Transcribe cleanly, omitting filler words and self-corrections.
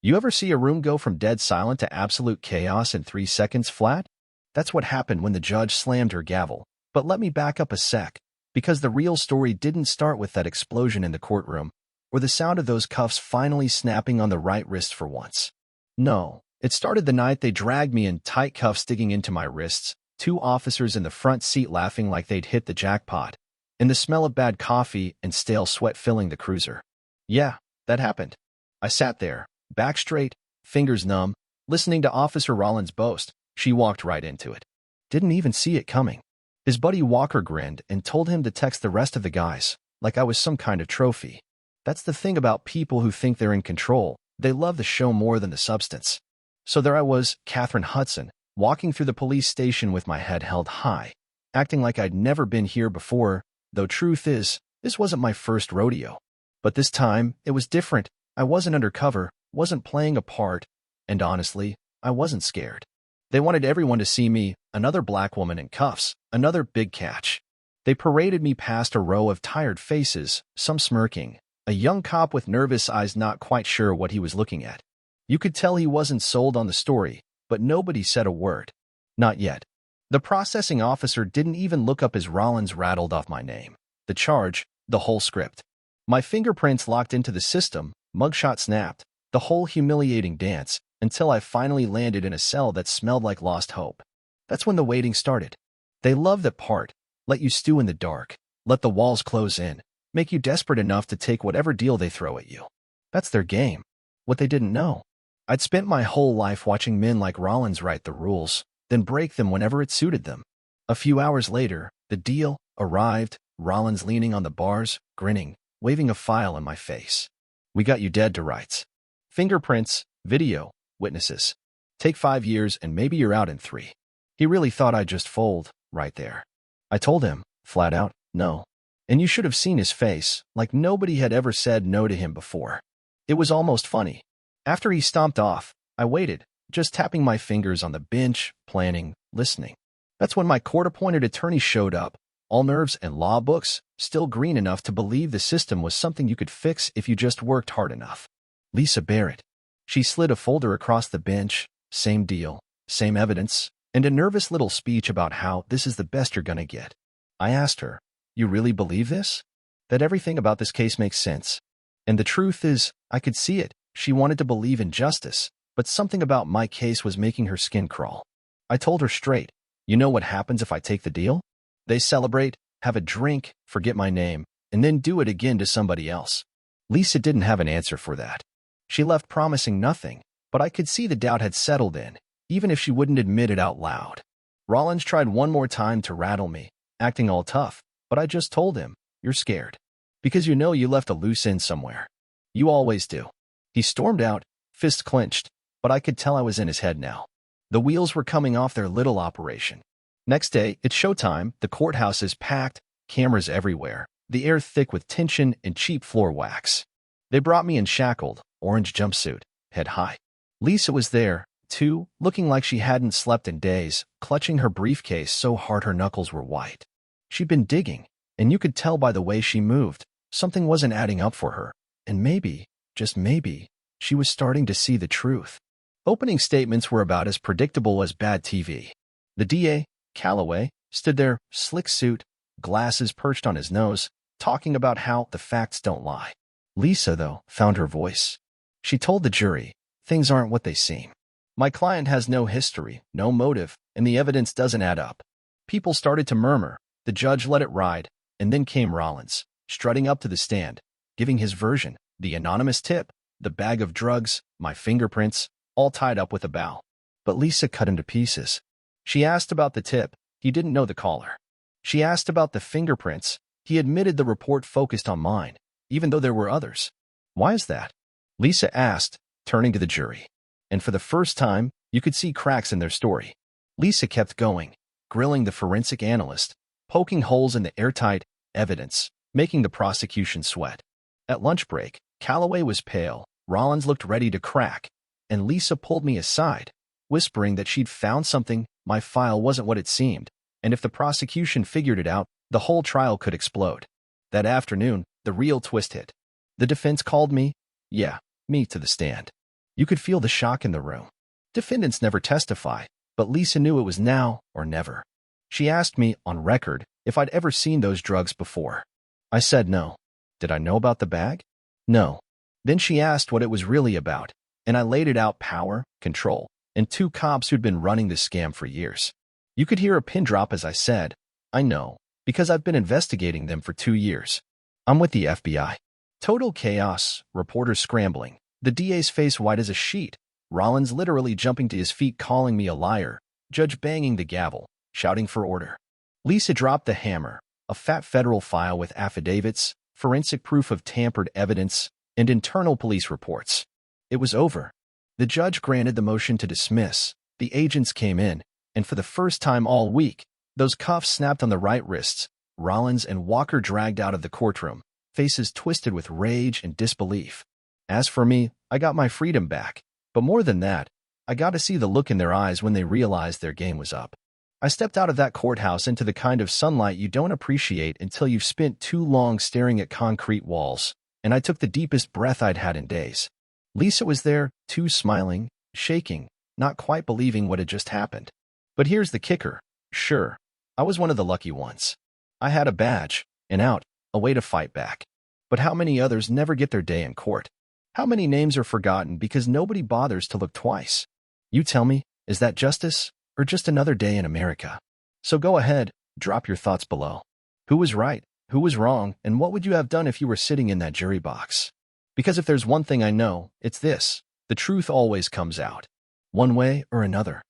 You ever see a room go from dead silent to absolute chaos in 3 seconds flat? That's what happened when the judge slammed her gavel. But let me back up a sec, because the real story didn't start with that explosion in the courtroom, or the sound of those cuffs finally snapping on the right wrist for once. No, it started the night they dragged me in tight cuffs digging into my wrists, 2 officers in the front seat laughing like they'd hit the jackpot, and the smell of bad coffee and stale sweat filling the cruiser. Yeah, that happened. I sat there, back straight, fingers numb, listening to Officer Rollins boast. She walked right into it. Didn't even see it coming. His buddy Walker grinned and told him to text the rest of the guys, like I was some kind of trophy. That's the thing about people who think they're in control. They love the show more than the substance. So there I was, Catherine Hudson, walking through the police station with my head held high, acting like I'd never been here before, though truth is, this wasn't my first rodeo. But this time, it was different. I wasn't undercover, wasn't playing a part, and honestly, I wasn't scared. They wanted everyone to see me, another black woman in cuffs, another big catch. They paraded me past a row of tired faces, some smirking, a young cop with nervous eyes not quite sure what he was looking at. You could tell he wasn't sold on the story, but nobody said a word. Not yet. The processing officer didn't even look up as Rollins rattled off my name, the charge, the whole script. My fingerprints locked into the system, mugshot snapped, the whole humiliating dance, until I finally landed in a cell that smelled like lost hope. That's when the waiting started. They love that part, let you stew in the dark, let the walls close in, make you desperate enough to take whatever deal they throw at you. That's their game. What they didn't know. I'd spent my whole life watching men like Rollins write the rules, then break them whenever it suited them. A few hours later, the deal arrived, Rollins leaning on the bars, grinning, waving a file in my face. We got you dead to rights. Fingerprints, video, witnesses. Take 5 years and maybe you're out in 3. He really thought I'd just fold, right there. I told him, flat out, no. And you should have seen his face, like nobody had ever said no to him before. It was almost funny. After he stomped off, I waited, just tapping my fingers on the bench, planning, listening. That's when my court-appointed attorney showed up, all nerves and law books, still green enough to believe the system was something you could fix if you just worked hard enough. Lisa Barrett. She slid a folder across the bench, same deal, same evidence, and a nervous little speech about how this is the best you're gonna get. I asked her, you really believe this? That everything about this case makes sense? And the truth is, I could see it. She wanted to believe in justice, but something about my case was making her skin crawl. I told her straight, you know what happens if I take the deal? They celebrate, have a drink, forget my name, and then do it again to somebody else. Lisa didn't have an answer for that. She left promising nothing, but I could see the doubt had settled in, even if she wouldn't admit it out loud. Rollins tried one more time to rattle me, acting all tough, but I just told him, you're scared. Because you know you left a loose end somewhere. You always do. He stormed out, fist clenched, but I could tell I was in his head now. The wheels were coming off their little operation. Next day, it's showtime, the courthouse is packed, cameras everywhere, the air thick with tension and cheap floor wax. They brought me in shackled, orange jumpsuit, head high. Lisa was there, too, looking like she hadn't slept in days, clutching her briefcase so hard her knuckles were white. She'd been digging, and you could tell by the way she moved, something wasn't adding up for her, and maybe, just maybe, she was starting to see the truth. Opening statements were about as predictable as bad TV. The DA, Calloway, stood there, slick suit, glasses perched on his nose, talking about how the facts don't lie. Lisa, though, found her voice. She told the jury, things aren't what they seem. My client has no history, no motive, and the evidence doesn't add up. People started to murmur. The judge let it ride, and then came Rollins, strutting up to the stand, giving his version, the anonymous tip, the bag of drugs, my fingerprints, all tied up with a bow. But Lisa cut him to pieces. She asked about the tip. He didn't know the caller. She asked about the fingerprints. He admitted the report focused on mine, even though there were others. Why is that? Lisa asked, turning to the jury. And for the first time, you could see cracks in their story. Lisa kept going, grilling the forensic analyst, poking holes in the airtight evidence, making the prosecution sweat. At lunch break, Calloway was pale, Rollins looked ready to crack, and Lisa pulled me aside, whispering that she'd found something, my file wasn't what it seemed, and if the prosecution figured it out, the whole trial could explode. That afternoon, the real twist hit. The defense called me, me to the stand. You could feel the shock in the room. Defendants never testify, but Lisa knew it was now or never. She asked me, on record, if I'd ever seen those drugs before. I said no. Did I know about the bag? No. Then she asked what it was really about, and I laid it out: power, control, and two cops who'd been running the scam for years. You could hear a pin drop as I said, I know, because I've been investigating them for 2 years. I'm with the FBI. Total chaos, reporters scrambling, the DA's face white as a sheet, Rollins literally jumping to his feet calling me a liar, judge banging the gavel, shouting for order. Lisa dropped the hammer, a fat federal file with affidavits, forensic proof of tampered evidence, and internal police reports. It was over. The judge granted the motion to dismiss, the agents came in, and for the first time all week, those cuffs snapped on the right wrists. Rollins and Walker dragged out of the courtroom, faces twisted with rage and disbelief. As for me, I got my freedom back. But more than that, I got to see the look in their eyes when they realized their game was up. I stepped out of that courthouse into the kind of sunlight you don't appreciate until you've spent too long staring at concrete walls, and I took the deepest breath I'd had in days. Lisa was there, too, smiling, shaking, not quite believing what had just happened. But here's the kicker. Sure, I was one of the lucky ones. I had a badge, an out, a way to fight back. But how many others never get their day in court? How many names are forgotten because nobody bothers to look twice? You tell me, is that justice, or just another day in America? So go ahead, drop your thoughts below. Who was right, who was wrong, and what would you have done if you were sitting in that jury box? Because if there's one thing I know, it's this: the truth always comes out. One way or another.